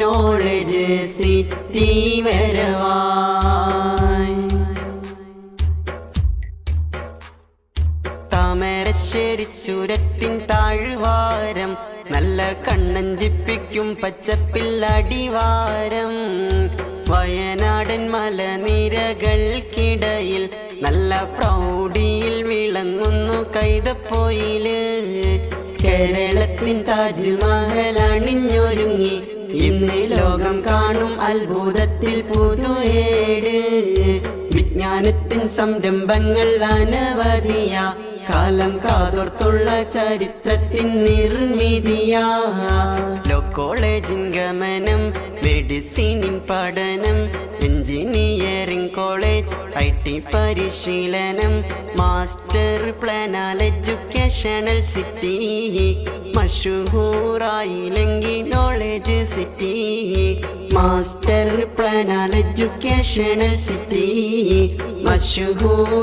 Knowledge city വരവായി. താമരശ്ശേരി ചുരത്തിൻ താഴ്വാരം നല്ല കണ്ണഞ്ചിപ്പിക്കും പച്ചപ്പിൽ അടിവാരം. വയനാടൻ മലനിരകൾക്കിടയിൽ നല്ല പ്രൗഢിയിൽ വിളങ്ങുന്നു കൈതപ്പൊയില്. കേരളത്തിൻ താജ്മഹൽ അണിഞ്ഞൊരുങ്ങി ഇന്ന് ലോകം കാണും അത്ഭുതത്തിൽ പുതുയേട്. വിജ്ഞാനത്തിൻ സംരംഭങ്ങൾ അനവധിയ കാലം കാതോർത്തുള്ള ചരിത്രത്തിൻ നിർമ്മിതിയാ. ലോ കോളേജിൻ ഗമനം, മെഡിസിനിൻ പഠനം, എഞ്ചിനീയറിംഗ് കോളേജ്, IT പരിശീലനം, മാസ്റ്റർ പ്ലാനാൽ എഡ്യൂക്കേഷണൽ സിറ്റി. മഷഹൂറായില്ലെങ്കിൽ നോളജ് സിറ്റി. മാസ്റ്റർ പ്ലാനാൽ എഡ്യൂക്കേഷണൽ സിറ്റി മഷഹൂർ.